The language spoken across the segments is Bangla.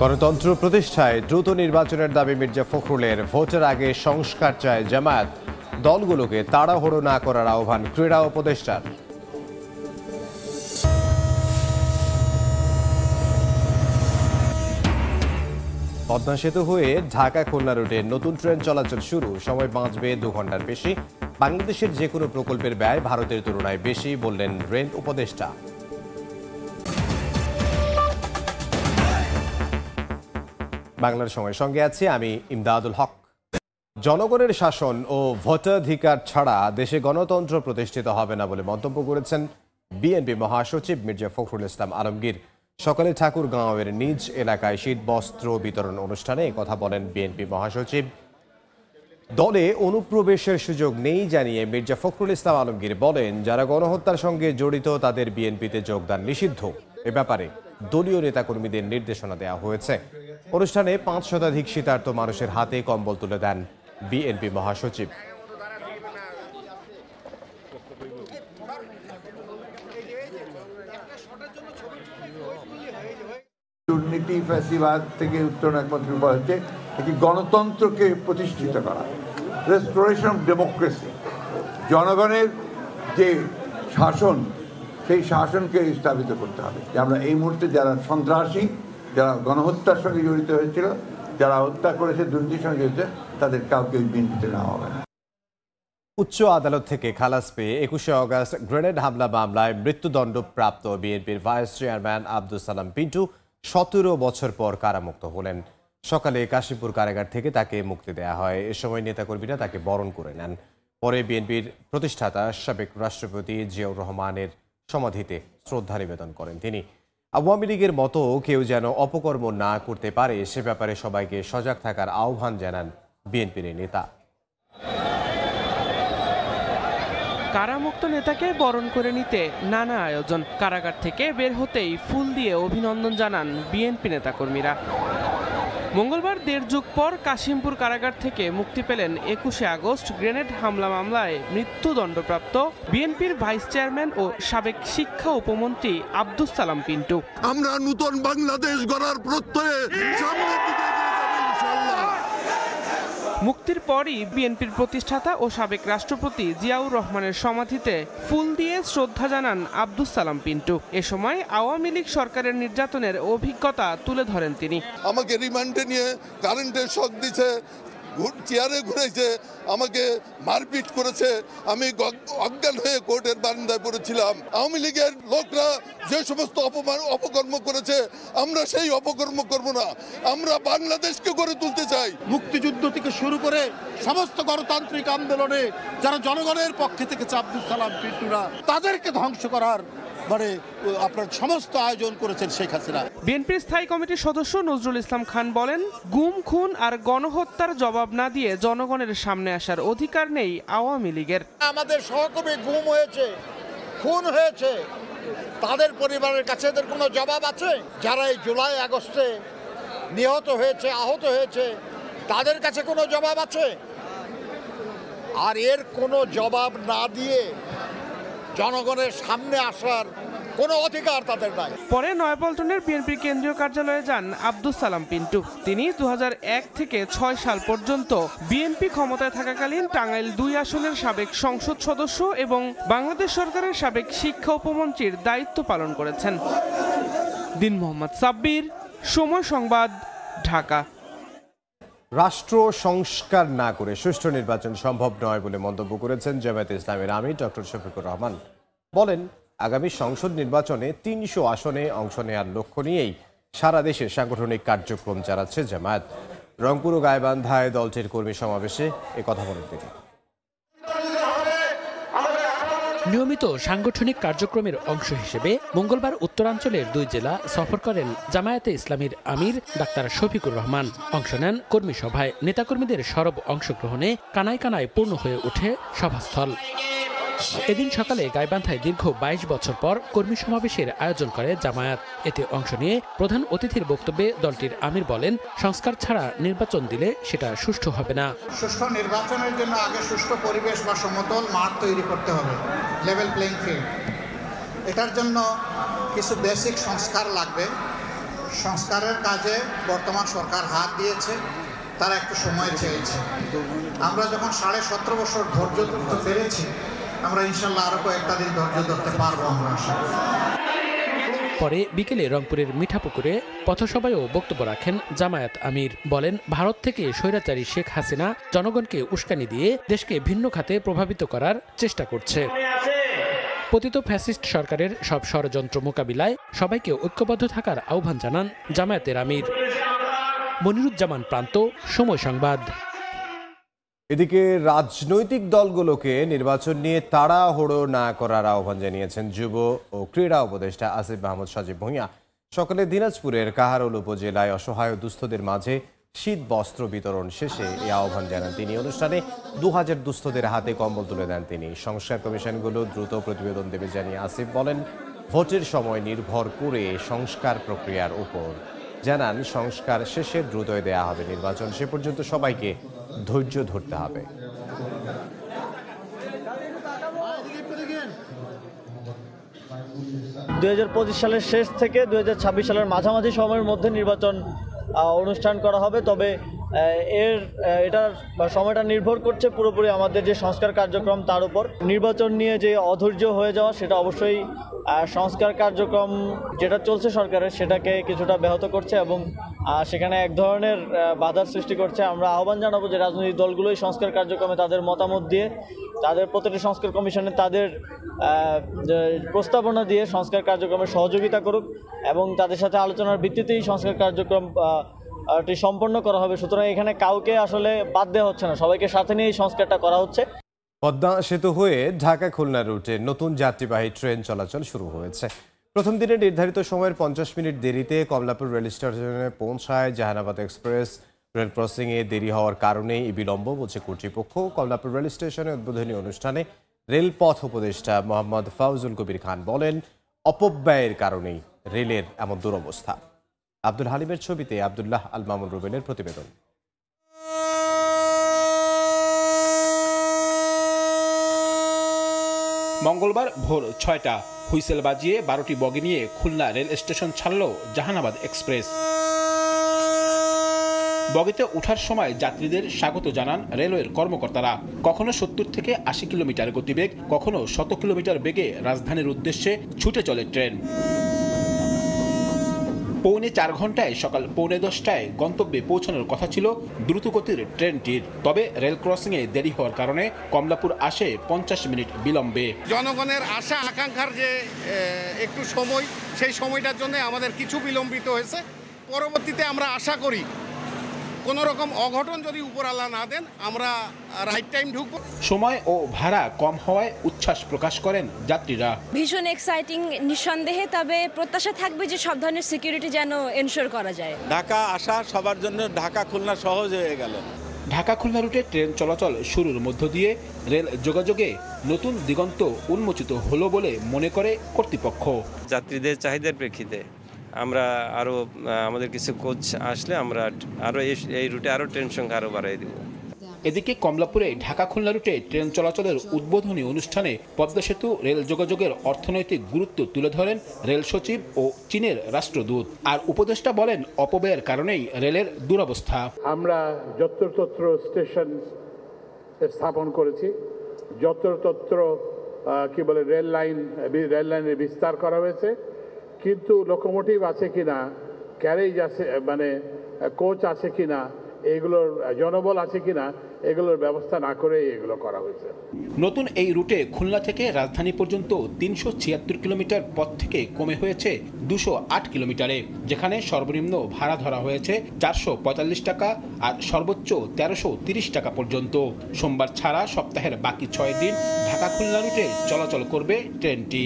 গণতন্ত্র প্রতিষ্ঠায় দ্রুত নির্বাচনের দাবি মির্জা ফখরুলের। ভোটের আগে সংস্কার চায় জামায়াত। দলগুলোকে তাড়াহুড়ো না করার আহ্বান ক্রীড়া উপদেষ্টার। পদ্মা সেতু হয়ে ঢাকা খুলনা রুটে নতুন ট্রেন চলাচল শুরু, সময় বাঁচবে 2 ঘন্টার বেশি। বাংলাদেশের যে কোনো প্রকল্পের ব্যয় ভারতের তুলনায় বেশি বললেন রেল উপদেষ্টা। বাংলার সময়ের সঙ্গে আছি আমি ইমদাদুল হক। জনগণের শাসন ও ভোটাধিকার ছাড়া দেশে গণতন্ত্র প্রতিষ্ঠিত হবে না বলে মন্তব্য করেছেন বিএনপি মহাসচিব মির্জা ফখরুল ইসলাম আলমগীর। সকালে ঠাকুরগাঁওয়ের নিজ এলাকায় শীত বস্ত্র বিতরণ অনুষ্ঠানে কথা বলেন বিএনপি মহাসচিব। দলে অনুপ্রবেশের সুযোগ নেই জানিয়ে মির্জা ফখরুল ইসলাম আলমগীর বলেন, যারা গণহত্যার সঙ্গে জড়িত তাদের বিএনপিতে যোগদান নিষিদ্ধ। এ ব্যাপারে দলীয় নেতাকর্মীদের নির্দেশনা দেওয়া হয়েছে। অনুষ্ঠানে 5 শতাধিক শীতার্ত মানুষের হাতে কম্বল তুলে দেন বিএনপি মহাসচিব। দুর্নীতি ফ্যাসিবাদ থেকে উত্তরণ একমাত্র উপায় হচ্ছে একটি গণতন্ত্রকে প্রতিষ্ঠিত করা, রেস্টোরেশন অফ ডেমোক্রেসি। জনগণের যে শাসন, সেই শাসনকে স্থাপিত করতে হবে। যে আমরা এই মুহূর্তে যারা সন্ত্রাসী, যারা গণহত্যার সঙ্গে জড়িত হয়েছিল, যারা হত্যা করেছে, দুর্নীতির সঙ্গে জড়িত, তাদের কাউকে বিএনপিতে নেওয়া হবে না। উচ্চ আদালত থেকে খালাস পেয়ে 21শে অগস্ট গ্রেনেড হামলা মামলায় মৃত্যুদণ্ডপ্রাপ্ত বিএনপির ভাইস চেয়ারম্যান আব্দুস সালাম পিন্টু 17 বছর পর কারামুক্ত হলেন। সকালে কাশিমপুর কারাগার থেকে তাকে মুক্তি দেওয়া হয়। এ সময় নেতাকর্মীরা তাকে বরণ করে নেন। পরে বিএনপির প্রতিষ্ঠাতা সাবেক রাষ্ট্রপতি জিয়াউর রহমানের সমাধিতে শ্রদ্ধা নিবেদন করেন তিনি। আওয়ামী লীগের মতো কেউ যেন অপকর্ম না করতে পারে সে ব্যাপারে সবাইকে সজাগ থাকার আহ্বান জানান বিএনপির নেতা। কারামুক্ত নেতাকে বরণ করে নিতে নানা আয়োজন। কারাগার থেকে বের হতেই ফুল দিয়ে অভিনন্দন জানান বিএনপি নেতাকর্মীরা। মঙ্গলবার 1.5 যুগ পর কাশিমপুর কারাগার থেকে মুক্তি পেলেন 21শে আগস্ট গ্রেনেড হামলা মামলায় মৃত্যুদণ্ডপ্রাপ্ত বিএনপির ভাইস চেয়ারম্যান ও সাবেক শিক্ষা উপমন্ত্রী আব্দুস সালাম পিন্টু। আমরা নতুন বাংলাদেশ গড়ার প্রত্যয়ে সামনের দিকে মুক্তির পরই বিএনপির প্রতিষ্ঠাতা ও সাবেক রাষ্ট্রপতি জিয়াউর রহমানের সমাধিতে ফুল দিয়ে শ্রদ্ধা জানান আব্দুস সালাম পিন্টু। এ সময় আওয়ামী লীগ সরকারের নির্যাতনের অভিজ্ঞতা তুলে ধরেন তিনি। আমাকে রিমান্ডে নিয়ে কারেন্টের শক দিছে, চেয়ারে ঘুরেছে, আমাকে মারপিট করেছে, আমি অজ্ঞান হয়ে কোর্টের বারান্দায় পড়েছিলাম। আওয়ামী লীগের লোকরা যে সমস্ত অপকর্ম করেছে, আমরা সেই অপকর্ম করব না। আমরা বাংলাদেশকে গড়ে তুলতে চাই। মুক্তিযুদ্ধ থেকে শুরু করে সমস্ত গণতান্ত্রিক আন্দোলনে যারা জনগণের পক্ষে থেকেছে আব্দুস সালাম পিন্টুরা, তাদেরকে ধ্বংস করার আপনার সমস্ত আয়োজন করেছেন শেখ হাসিনা। বিএনপির স্থায়ী কমিটির সদস্য নজরুল ইসলাম খান বলেন, গুম খুন আর গণহত্যার জবাব না দিয়ে জনগণের সামনে আসার অধিকার নেই আওয়ামী লীগের। আমাদের সহকর্মী গুম হয়েছে, খুন হয়েছে, তাদের পরিবারের কাছে এদের কোনো জবাব আছে? যারা এই জুলাই আগস্টে নিহত হয়েছে, আহত হয়েছে, তাদের কাছে কোনো জবাব আছে? আর এর কোনো জবাব না দিয়ে জনগণের সামনে আসার কোনো অধিকার তাদের নাই। পরে নয়াপল্টনের বিএনপির কেন্দ্রীয় কার্যালয়ে যান আব্দুস সালাম পিন্টু। তিনি 2001 থেকে 6 সাল পর্যন্ত বিএনপি ক্ষমতায় থাকাকালীন টাঙ্গাইল 2 আসনের সাবেক সংসদ সদস্য এবং বাংলাদেশ সরকারের সাবেক শিক্ষা উপমন্ত্রীর দায়িত্ব পালন করেছেন। দিন মোহাম্মদ সাব্বির, সময় সংবাদ, ঢাকা। রাষ্ট্র সংস্কার না করে সুষ্ঠু নির্বাচন সম্ভব নয় বলে মন্তব্য করেছেন জামায়াতে ইসলামের আমির ডক্টর শফিকুর রহমান। বলেন, আগামী সংসদ নির্বাচনে 300 আসনে অংশ নেওয়ার লক্ষ্য নিয়েই সারা দেশে সাংগঠনিক কার্যক্রম চালাচ্ছে জামায়াত। রংপুর ও গাইবান্ধায় দলটির কর্মী সমাবেশে কথা বলেন তিনি। নিয়মিত সাংগঠনিক কার্যক্রমের অংশ হিসেবে মঙ্গলবার উত্তরাঞ্চলের 2 জেলা সফর করেন জামায়াতে ইসলামীর আমির ডাক্তার শফিকুর রহমান। অংশ নেন কর্মী সভায়। নেতাকর্মীদের সরব অংশগ্রহণে কানায় কানায় পূর্ণ হয়ে ওঠে সভাস্থল। এদিন সকালে গাইবান্ধায় দীর্ঘ 22 বছর পর কর্মী সমাবেশের আয়োজন করে জামায়াত। এতে অংশ নিয়ে প্রধান অতিথির বক্তব্যে দলটির আমির বলেন, সংস্কার ছাড়া নির্বাচন দিলে সেটা সুষ্ঠু হবে না। সুষ্ঠু নির্বাচনের জন্য আগে সুষ্ঠু পরিবেশ বা সমতল মাঠ তৈরি করতে হবে, লেভেল প্লেইং ফিল্ড। এটার জন্য কিছু বেসিক সংস্কার লাগবে। সংস্কারের কাজে বর্তমান সরকার হাত দিয়েছে, তারা একটু সময় চেয়েছে। আমরা যখন 17.5 বছর ধৈর্য ধরতে পেরেছি, আমরা ইনশাল্লাহ আরো কয়েকটা দিন ধৈর্য ধরতে পারবো আমরা আশা করি। পরে বিকেলে রংপুরের মিঠাপুকুরে পথসভায়ও বক্তব্য রাখেন জামায়াত আমির। বলেন, ভারত থেকে স্বৈরাচারী শেখ হাসিনা জনগণকে উস্কানি দিয়ে দেশকে ভিন্ন খাতে প্রভাবিত করার চেষ্টা করছে। পতিত ফ্যাসিস্ট সরকারের সব ষড়যন্ত্র মোকাবিলায় সবাইকে ঐক্যবদ্ধ থাকার আহ্বান জানান জামায়াতের আমির। মনিরুজ্জামান প্রান্ত, সময় সংবাদ। এদিকে রাজনৈতিক দলগুলোকে নির্বাচন নিয়ে তাড়াহুড়ো না করার আহ্বান জানিয়েছেন যুব ও ক্রীড়া উপদেষ্টা আসিফ মাহমুদ সজীব ভূঁইয়া। সকালে দিনাজপুরের কাহারোল উপজেলায় অসহায় দুস্থদের মাঝে শীত বস্ত্র বিতরণ শেষে এই আহ্বান জানান তিনি। অনুষ্ঠানে 2000 দুস্থদের হাতে কম্বল তুলে দেন তিনি। সংস্কার কমিশনগুলো দ্রুত প্রতিবেদন দেবে জানিয়ে আসিফ বলেন, ভোটের সময় নির্ভর করে সংস্কার প্রক্রিয়ার উপর। জানান, সংস্কার শেষে দ্রুতই দেয়া হবে নির্বাচন, সে পর্যন্ত সবাইকে ধৈর্য ধরতে হবে। 2025 সালের শেষ থেকে 2026 সালের মাঝামাঝি সময়ের মধ্যে নির্বাচন অনুষ্ঠান করা হবে। তবে এটার সময়টা নির্ভর করছে পুরোপুরি আমাদের যে সংস্কার কার্যক্রম তার উপর। নির্বাচন নিয়ে যে অধৈর্য হয়ে যাওয়া, সেটা অবশ্যই সংস্কার কার্যক্রম যেটা চলছে সরকারের, সেটাকে কিছুটা ব্যাহত করছে এবং সেখানে এক ধরনের বাধার সৃষ্টি করছে। আমরা আহ্বান জানাবো যে রাজনৈতিক দলগুলোই সংস্কার কার্যক্রমে তাদের মতামত দিয়ে, তাদের প্রতিটি সংস্কার কমিশনে তাদের প্রস্তাবনা দিয়ে সংস্কার কার্যক্রমে সহযোগিতা করুক এবং তাদের সাথে আলোচনার ভিত্তিতেই সংস্কার কার্যক্রম সম্পন্ন করা হবে। সুতরাং এখানে কাউকে আসলে বাদ দেওয়া হচ্ছে না, সবাইকে সাথে নিয়ে এই সংস্কারটা করা হচ্ছে। পদ্মা সেতু হয়ে ঢাকা খুলনা রুটে নতুন যাত্রীবাহী ট্রেন চলাচল শুরু হয়েছে। প্রথম দিনে নির্ধারিত সময়ের 50 মিনিট দেরিতে কমলাপুর রেল স্টেশনে পৌঁছায় জাহানাবাদ এক্সপ্রেস। রেল ক্রসিংয়ে দেরি হওয়ার কারণেই এই বিলম্ব বলছে কর্তৃপক্ষ। কমলাপুর রেল স্টেশনে উদ্বোধনী অনুষ্ঠানে রেলপথ উপদেষ্টা মোহাম্মদ ফাউজুল কবির খান বলেন, অপব্যয়ের কারণেই রেলের এমন দুরবস্থা। আব্দুল হালিমের ছবিতে আব্দুল্লাহ আল মামুন রুবেলের প্রতিবেদন। মঙ্গলবার ভোর 6টা হুইসেল বাজিয়ে 12টি বগি নিয়ে খুলনা রেল স্টেশন ছাড়ল জাহানাবাদ এক্সপ্রেস। বগিতে ওঠার সময় যাত্রীদের স্বাগত জানান রেলওয়ের কর্মকর্তারা। কখনো 70 থেকে 80 কিলোমিটার গতিবেগ, কখনো 100 কিলোমিটার বেগে রাজধানীর উদ্দেশ্যে ছুটে চলে ট্রেন। পৌনে 4 ঘন্টায় সকাল 9:45টায় গন্তব্যে পৌঁছানোর কথা ছিল দ্রুতগতির ট্রেনটির। তবে রেল ক্রসিংয়ে দেরি হওয়ার কারণে কমলাপুর আসে 50 মিনিট বিলম্বে। জনগণের আশা আকাঙ্ক্ষার যে একটু সময়, সেই সময়টার জন্য আমাদের কিছু বিলম্বিত হয়েছে। পরবর্তীতে আমরা আশা করি কোনো রকম অঘটন যদি উপরওয়ালা না দেন, আমরা রাইট টাইম ঢুকবো। সময় ও ভাড়া কম হওয়ায় উচ্ছ্বাস প্রকাশ করেন যাত্রীরা। ভীষণ এক্সাইটিং নিঃসন্দেহে, তবে প্রত্যাশা থাকবে যে সব ধরনের সিকিউরিটি যেন এনশিওর করা যায়। ঢাকা আসা সবার জন্য ঢাকা খুলনা সহজ হয়ে গেল। ঢাকা খুলনা রুটে ট্রেন চলাচল শুরুর মধ্য দিয়ে রেল যোগাযোগে নতুন দিগন্ত উন্মোচিত হলো বলে মনে করে কর্তৃপক্ষ। যাত্রীদের চাহিদার প্রেক্ষিতে আমরা আরও আমাদের কিছু কোচ আসলে আমরা আরও এই রুটে আরও ট্রেন সংখ্যা আরও বাড়াই দেব। এদিকে কমলাপুরে ঢাকা খুলনা রুটে ট্রেন চলাচলের উদ্বোধনী অনুষ্ঠানে পদ্মা সেতু রেল যোগাযোগের অর্থনৈতিক গুরুত্ব তুলে ধরেন রেল সচিব ও চীনের রাষ্ট্রদূত। আর উপদেষ্টা বলেন, অপব্যয়ের কারণেই রেলের দুরবস্থা। আমরা যত্রতত্র স্টেশন স্থাপন করেছি, যত্রতত্র রেল লাইনের বিস্তার করা হয়েছে, কিন্তু লোকোমোটিভ আছে কিনা, ক্যারেজ আছে কোচ আছে কিনা, এগুলোর জনবল আছে কিনা, এগুলোর ব্যবস্থা না করে এগুলো করা হয়েছে। নতুন এই রুটে খুলনা থেকে রাজধানী পর্যন্ত 376 কিলোমিটার পথ থেকে কমে হয়েছে 208 কিলোমিটারে, যেখানে সর্বনিম্ন ভাড়া ধরা হয়েছে 445 টাকা আর সর্বোচ্চ 1330 টাকা পর্যন্ত। সোমবার ছাড়া সপ্তাহের বাকি 6 দিন ঢাকা খুলনা রুটে চলাচল করবে ট্রেনটি।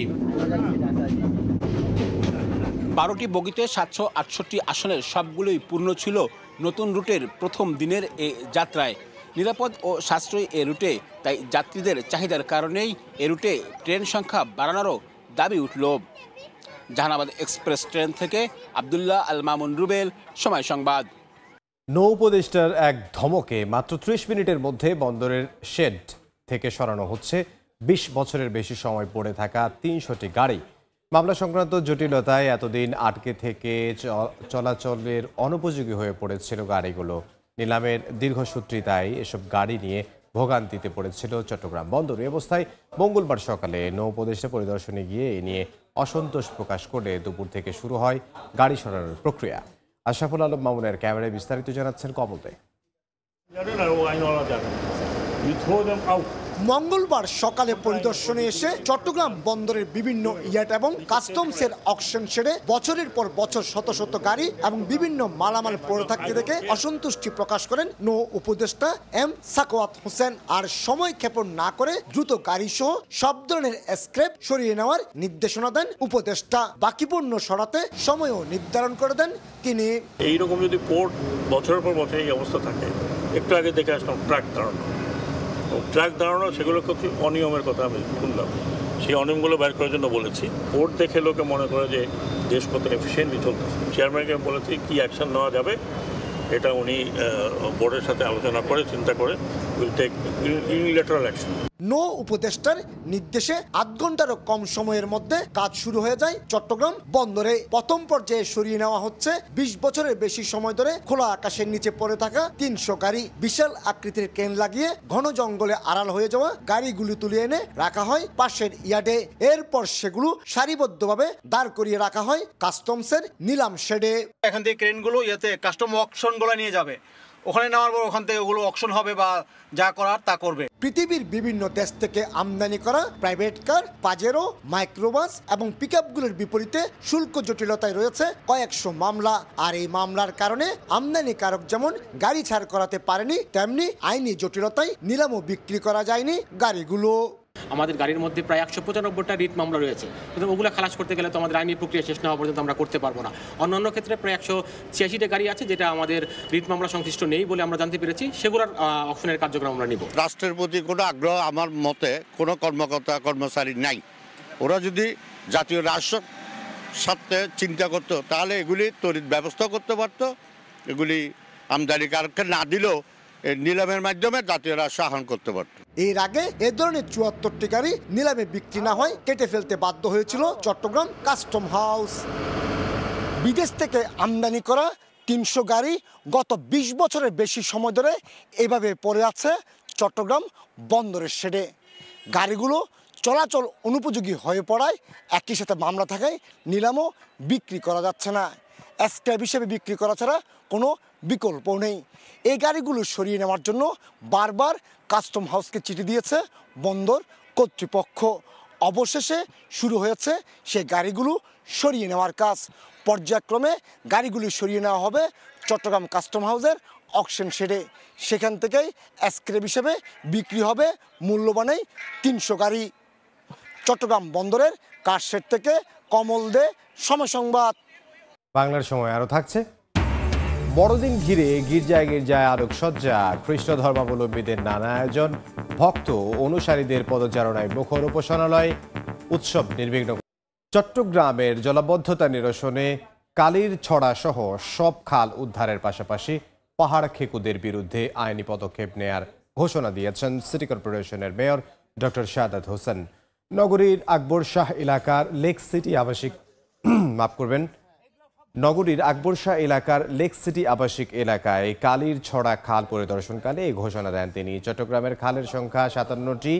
12টি বগিতে 768 আসনের সবগুলোই পূর্ণ ছিল নতুন রুটের প্রথম দিনের এ যাত্রায়। নিরাপদ ও সাশ্রয়ী এ রুটে তাই যাত্রীদের চাহিদার কারণেই এ রুটে ট্রেন সংখ্যা বাড়ানোরও দাবি উঠল। জাহানাবাদ এক্সপ্রেস ট্রেন থেকে আব্দুল্লাহ আল মামুন রুবেল, সময় সংবাদ। নৌ উপদেষ্টার এক ধমকে মাত্র 30 মিনিটের মধ্যে বন্দরের শেড থেকে সরানো হচ্ছে 20 বছরের বেশি সময় পড়ে থাকা 300টি গাড়ি। মামলা সংক্রান্ত জটিলতায় এতদিন আটকে থেকে চলাচলের অনুপযোগী হয়ে পড়েছিল গাড়িগুলো। নিলামের দীর্ঘসূত্রিতায় এসব গাড়ি নিয়ে ভোগান্তিতে পড়েছিল চট্টগ্রাম বন্দর। এই অবস্থায় মঙ্গলবার সকালে নৌ উপদেষ্টা পরিদর্শনে গিয়ে এ নিয়ে অসন্তোষ প্রকাশ করে দুপুর থেকে শুরু হয় গাড়ি সরানোর প্রক্রিয়া। আশরাফুল আলম মামুনের ক্যামেরায় বিস্তারিত জানাচ্ছেন কমল দে। মঙ্গলবার সকালে পরিদর্শনে এসে চট্টগ্রাম বন্দরের বিভিন্ন ইয়ার্ড এবং কাস্টমসের অকশন শেডে বছরের পর বছর শত শত গাড়ি এবং বিভিন্ন মালামাল পড়ে থাকতে দেখে অসন্তুষ্টি প্রকাশ করেন নৌ উপদেষ্টা এম সাকওয়াত হোসেন। আর সময় ক্ষেপণ না করে দ্রুত গাড়ি সহ সব ধরনের স্ক্র্যাপ সরিয়ে নেওয়ার নির্দেশনা দেন উপদেষ্টা। বাকি পণ্য সরাতে সময়ও নির্ধারণ করে দেন তিনি। এইরকম যদি পোর্ট বছরের পর বছর এই অবস্থা থাকে, একটু আগে দেখে আসলাম ট্রাক দাঁড়ানো সেগুলো কিছু অনিয়মের কথা আমি শুনলাম। সেই অনিয়মগুলো বের করার জন্য বলেছি। পোর্ট দেখে লোকে মনে করে যে দেশ কত এফিসিয়েন্টলি চলতেছে। চেয়ারম্যানকে বলেছি কি অ্যাকশন নেওয়া যাবে, এটা উনি বোর্ডের সাথে আলোচনা করে চিন্তা করে উইল টেক ইউনিল্যাটারাল অ্যাকশন। নৌ উপদেষ্টার নির্দেশে ৮ ঘন্টারও কম সময়ের মধ্যে কাজ শুরু হয়ে যায় চট্টগ্রাম বন্দরে। প্রথম পর্যায়ে সরিয়ে নেওয়া হচ্ছে ২০ বছরের বেশি সময় ধরে খোলা আকাশের নিচে পড়ে থাকা ৩০০ গাড়ি। বিশাল আকৃতির ক্রেন লাগিয়ে ঘন জঙ্গলে আড়াল হয়ে যাওয়া গাড়িগুলি তুলে এনে রাখা হয় পাশের ইয়ার্ডে। এরপর সেগুলো সারিবদ্ধভাবে দাঁড় করিয়ে রাখা হয় কাস্টমসের নিলাম শেডে। এখান থেকে ক্রেনগুলো কাস্টম অকশনগুলো নিয়ে যাবে, ওখানে নেওয়ার পর ওখান থেকে ওগুলো অকশন হবে বা যা করার তা করবে। পৃথিবীর বিভিন্ন দেশ থেকে আমদানি করা প্রাইভেট কার, পাজেরো, মাইক্রোবাস এবং পিকআপগুলোর বিপরীতে শুল্ক জটিলতায় রয়েছে কয়েকশো মামলা। আর এই মামলার কারণে আমদানিকারক যেমন গাড়ি ছাড় করাতে পারেনি, তেমনি আইনি জটিলতায় নিলামও বিক্রি করা যায়নি গাড়িগুলো। আমাদের গাড়ির মধ্যে প্রায় ১৯৫টা রিট মামলা রয়েছে, কিন্তু ওগুলো খালাস করতে গেলে তো আমাদের আইনি প্রক্রিয়া শেষ না হওয়া পর্যন্ত আমরা করতে পারবো না। অন্যান্য ক্ষেত্রে প্রায় ১৮৬টা গাড়ি আছে যেটা আমাদের রিট মামলা সংশ্লিষ্ট নেই বলে আমরা জানতে পেরেছি, সেগুলোর অপশনের কার্যক্রম আমরা নিব। রাষ্ট্রের প্রতি কোনো আগ্রহ আমার মতে কোনো কর্মকর্তা কর্মচারী নাই। ওরা যদি জাতীয় রাষ্ট্র স্বার্থে চিন্তা করতো তাহলে এগুলি তড়িৎ ব্যবস্থা করতে পারতো। এগুলি আমদানিকারককে না দিলেও নিলামের মাধ্যমে জাতীয় রাষ্ট্র আহরণ করতে পারত। এর আগে এ ধরনের ৭৪টি গাড়ি নিলামে বিক্রি না হয় কেটে ফেলতে বাধ্য হয়েছিল চট্টগ্রাম কাস্টম হাউস। বিদেশ থেকে আমদানি করা ৩০০ গাড়ি গত ২০ বছরের বেশি সময় ধরে এভাবে পড়ে আছে চট্টগ্রাম বন্দরের শেডে। গাড়িগুলো চলাচল অনুপযোগী হয়ে পড়ায় একই সাথে মামলা থাকায় নিলামও বিক্রি করা যাচ্ছে না। স্ক্র্যাপ হিসেবে বিক্রি করা ছাড়া কোনো বিকল্প নেই। এই গাড়িগুলো সরিয়ে নেওয়ার জন্য বারবার কাস্টম হাউসকে চিঠি দিয়েছে বন্দর কর্তৃপক্ষ। অবশেষে শুরু হয়েছে সেই গাড়িগুলো সরিয়ে নেওয়ার কাজ। পর্যায়ক্রমে গাড়িগুলি সরিয়ে নেওয়া হবে চট্টগ্রাম কাস্টম হাউসের অকশন শেডে। সেখান থেকেই স্ক্র্যাপ হিসেবে বিক্রি হবে মূল্যবান ৩০০ গাড়ি। চট্টগ্রাম বন্দরের কার শেড থেকে কমল দে, সময় সংবাদ। বাংলার সময় আরও থাকছে। বড়দিন ঘিরে গির্জায় গির্জায় আলোকসজ্জা, খ্রিস্ট ধর্মাবলম্বীদের নানা আয়োজন, ভক্ত অনুসারীদের পদচারণায় মুখর উপাসনালয়, উৎসব নির্বিঘ্ন। চট্টগ্রামের জলাবদ্ধতা নিরসনে কালির ছড়া সহ সব খাল উদ্ধারের পাশাপাশি পাহাড় খেকুদের বিরুদ্ধে আইনি পদক্ষেপ নেয়ার ঘোষণা দিয়েছেন সিটি কর্পোরেশনের মেয়র ডক্টর শাহাদাত হোসেন। নগরীর আকবর শাহ এলাকার লেক সিটি আবাসিক নগরীর আকবর শাহ এলাকার লেক সিটি আবাসিক এলাকায় কালির ছড়া খাল পরিদর্শনকালে এই ঘোষণা দেন তিনি। চট্টগ্রামের খালের সংখ্যা ৫৭টি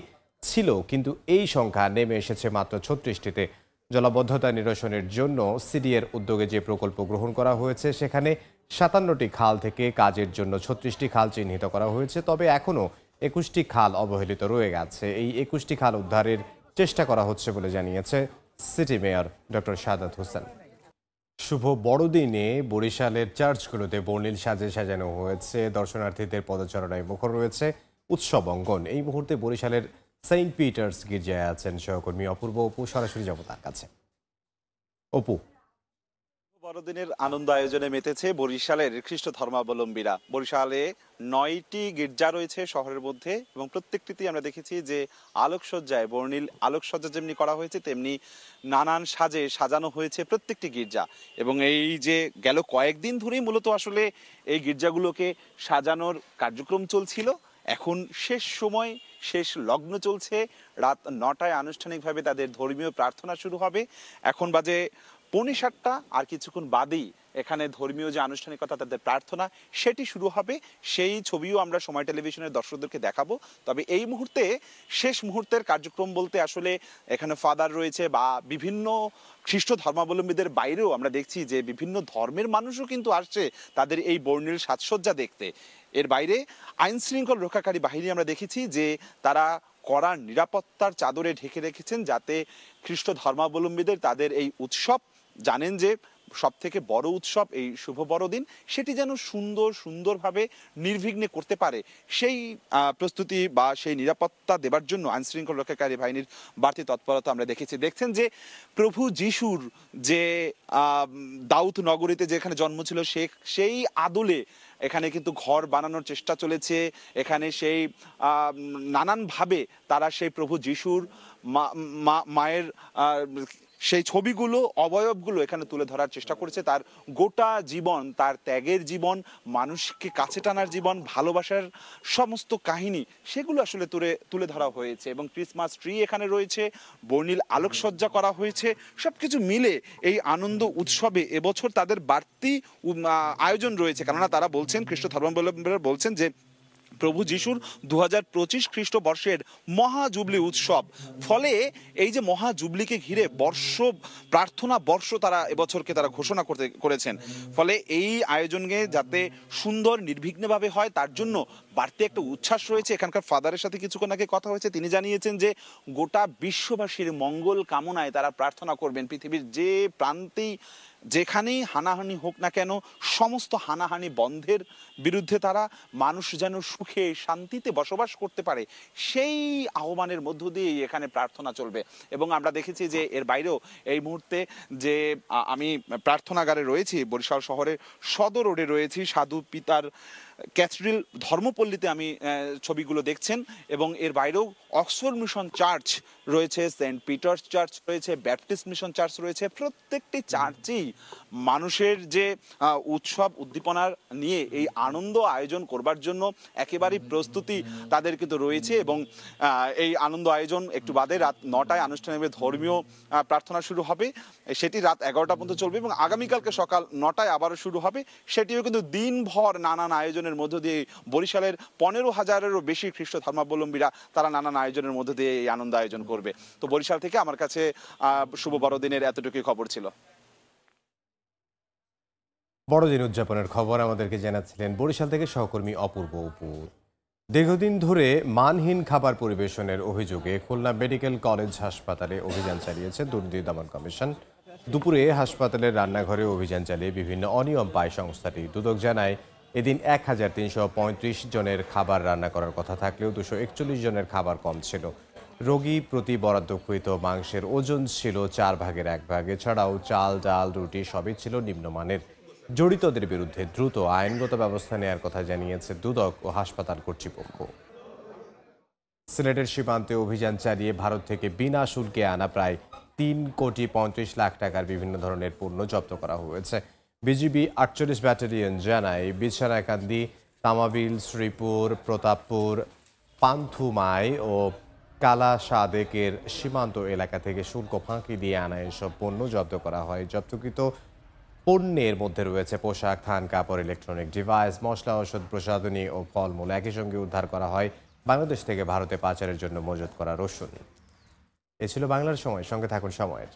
ছিল, কিন্তু এই সংখ্যা নেমে এসেছে মাত্র ৩৬টিতে। জলাবদ্ধতা নিরসনের জন্য সিডিএর উদ্যোগে যে প্রকল্প গ্রহণ করা হয়েছে সেখানে ৫৭টি খাল থেকে কাজের জন্য ৩৬টি খাল চিহ্নিত করা হয়েছে। তবে এখনও ২১টি খাল অবহেলিত রয়ে গেছে। এই ২১টি খাল উদ্ধারের চেষ্টা করা হচ্ছে বলে জানিয়েছে city mayor doctor Shahadat Hossain. শুভ বড়দিনে বরিশালের চার্চগুলোতে বর্ণিল সাজে সাজানো হয়েছে। দর্শনার্থীদের পদচারণায় মুখর রয়েছে উৎসব অঙ্গন। এই মুহূর্তে বরিশালের সেন্ট পিটার্স গির্জায় আছেন সহকর্মী অপূর্ব। অপু, সরাসরি যাব তার কাছে। অপু, বড়দিনের আনন্দ আয়োজনে মেতেছে বরিশালের খ্রিস্ট ধর্মাবলম্বীরা। বরিশালে ৯টি গির্জা রয়েছে শহরের মধ্যে এবং প্রত্যেকটিতে আমরা দেখেছি যে আলোকসজ্জায় বর্ণিল আলোকসজ্জা যেমনি করা হয়েছে তেমনি নানান সাজে সাজানো হয়েছে প্রত্যেকটি গির্জা। এবং এই যে গেল কয়েকদিন ধরেই মূলত আসলে এই গির্জাগুলোকে সাজানোর কার্যক্রম চলছিল। এখন শেষ সময়, শেষ লগ্ন চলছে। রাত 9টায় আনুষ্ঠানিকভাবে তাদের ধর্মীয় প্রার্থনা শুরু হবে। এখন বাজে 7:45, আর কিছুক্ষণ বাদেই এখানে ধর্মীয় যে আনুষ্ঠানিকতা, তাদের প্রার্থনা, সেটি শুরু হবে। সেই ছবিও আমরা সময় টেলিভিশনের দর্শকদেরকে দেখাবো। তবে এই মুহূর্তে শেষ মুহূর্তের কার্যক্রম বলতে আসলে এখানে ফাদার রয়েছে বা বিভিন্ন খ্রিস্ট ধর্মাবলম্বীদের বাইরেও আমরা দেখছি যে বিভিন্ন ধর্মের মানুষও কিন্তু আসছে তাদের এই বর্ণিল সাজসজ্জা দেখতে। এর বাইরে আইন শৃঙ্খলা রক্ষাকারী বাহিনী আমরা দেখেছি যে তারা কড়া নিরাপত্তার চাদরে ঢেকে রেখেছেন, যাতে খ্রিস্ট ধর্মাবলম্বীদের তাদের এই উৎসব, জানেন যে সব থেকে বড় উৎসব এই শুভ বড়দিন, সেটি যেন সুন্দরভাবে নির্বিঘ্নে করতে পারে, সেই প্রস্তুতি বা সেই নিরাপত্তা দেবার জন্য আইন শৃঙ্খলা রক্ষাকারী বাহিনীর বাড়তি তৎপরতা আমরা দেখেছি। দেখছেন যে প্রভু যিশুর যে দাউদ নগরীতে যেখানে জন্ম ছিল, সেই আদলে এখানে কিন্তু ঘর বানানোর চেষ্টা চলেছে। এখানে সেই নানানভাবে তারা সেই প্রভু যিশুর মায়ের সেই ছবিগুলো, অবয়বগুলো এখানে তুলে ধরার চেষ্টা করেছে। তার গোটা জীবন, তার ত্যাগের জীবন, মানুষকে কাছে টানার জীবন, ভালোবাসার সমস্ত কাহিনী, সেগুলো আসলে তুলে ধরা হয়েছে। এবং ক্রিসমাস ট্রি এখানে রয়েছে, বর্ণিল আলোকসজ্জা করা হয়েছে। সবকিছু মিলে এই আনন্দ উৎসবে এবছর তাদের বাড়তি আয়োজন রয়েছে। কেননা তারা বলছেন, খ্রিস্ট ধর্মাবলম্বীরা বলছেন যে প্রভু যিশুর 2025 খ্রিস্টবর্ষের মহাজুবলি উৎসব, ফলে এই যে মহাজুবলিকে ঘিরে প্রার্থনা বর্ষ তারা এবছরকে তারা ঘোষণা করেছেন। ফলে এই আয়োজনে যাতে সুন্দর নির্বিঘ্নভাবে হয়, তার জন্য বাড়তি একটা উচ্ছ্বাস রয়েছে। এখানকার ফাদারের সাথে কিছুক্ষণ আগে কথা হয়েছে, তিনি জানিয়েছেন যে গোটা বিশ্ববাসীর মঙ্গল কামনায় তারা প্রার্থনা করবেন। পৃথিবীর যে প্রান্তেই যেখানেই হানাহানি হোক না কেন, সমস্ত হানাহানি বন্ধের বিরুদ্ধে তারা মানুষ যেন সুখে শান্তিতে বসবাস করতে পারে, সেই আহ্বানের মধ্য দিয়ে এখানে প্রার্থনা চলবে। এবং আমরা দেখেছি যে এর বাইরেও এই মুহূর্তে যে আমি প্রার্থনাগারে রয়েছি, বরিশাল শহরের সদর রোডে রয়েছি, সাধু পিতার ক্যাথিড্রাল ধর্মপল্লীতে আমি ছবিগুলো দেখছেন। এবং এর বাইরেও অক্সফোর্ড মিশন চার্চ রয়েছে, সেন্ট পিটার্স চার্চ রয়েছে, ব্যাপটিস্ট মিশন চার্চ রয়েছে। প্রত্যেকটি চার্চেই মানুষের যে উৎসব উদ্দীপনার নিয়ে এই আনন্দ আয়োজন করবার জন্য একেবারেই প্রস্তুতি তাদের কিন্তু রয়েছে। এবং এই আনন্দ আয়োজন একটু বাদে রাত 9টায় আনুষ্ঠানিকভাবে ধর্মীয় প্রার্থনা শুরু হবে, সেটি রাত 11টা পর্যন্ত চলবে। এবং আগামীকালকে সকাল 9টায় আবারও শুরু হবে। সেটিও কিন্তু দিনভর নানান আয়োজনের মধ্য দিয়ে বরিশালের 15,000-এরও বেশি খ্রিস্ট ধর্মাবলম্বীরা তারা নানান আয়োজনের মধ্য দিয়ে এই আনন্দ আয়োজন করবে। তো বরিশাল থেকে আমার কাছে শুভ বড়দিনের এতটুকুই খবর ছিল। বড়দিন উদযাপনের খবর আমাদেরকে জানাচ্ছিলেন বরিশাল থেকে সহকর্মী অপূর্ব উপর। দীর্ঘদিন ধরে মানহীন খাবার পরিবেশনের অভিযোগে খুলনা মেডিকেল কলেজ হাসপাতালে অভিযান চালিয়েছে দুর্নীতি দমন কমিশন। দুপুরে হাসপাতালের রান্নাঘরে অভিযান চালিয়ে বিভিন্ন অনিয়ম পায় সংস্থাটি। দুদক জানায় এদিন 1335 জনের খাবার রান্না করার কথা থাকলেও 241 জনের খাবার কম ছিল। রোগী প্রতি বরাদ্দকৃত মাংসের ওজন ছিল 4 ভাগের 1 ভাগ। এছাড়াও চাল, ডাল, রুটি সবই ছিল নিম্নমানের। জড়িতদের বিরুদ্ধে দ্রুত আইনগত ব্যবস্থা নেওয়ার কথা জানিয়েছে দুদক ও হাসপাতাল কর্তৃপক্ষ। সিলেটের সীমান্তে অভিযান চালিয়ে ভারত থেকে বিনা শুল্কে আনা প্রায় 3,35 লাখ টাকার বিভিন্ন ধরনের পণ্য জব্দ করা হয়েছে। বিজিবি 48 ব্যাটালিয়ন জানায় বিছানাকান্দি, তামাবিল, শ্রীপুর, প্রতাপপুর, পান্থুমাই ও কালা সাদেকের সীমান্ত এলাকা থেকে শুল্ক ফাঁকি দিয়ে আনা এসব পণ্য জব্দ করা হয়। জব্দকৃত পণ্যের মধ্যে রয়েছে পোশাক, থান কাপড়, ইলেকট্রনিক ডিভাইস, মশলা, ঔষধ, প্রসাধনী ও ফলমূল। একই সঙ্গে উদ্ধার করা হয় বাংলাদেশ থেকে ভারতে পাচারের জন্য মজুত করা রসুন। এ ছিল বাংলার সময়। সঙ্গে থাকুন সময়ের।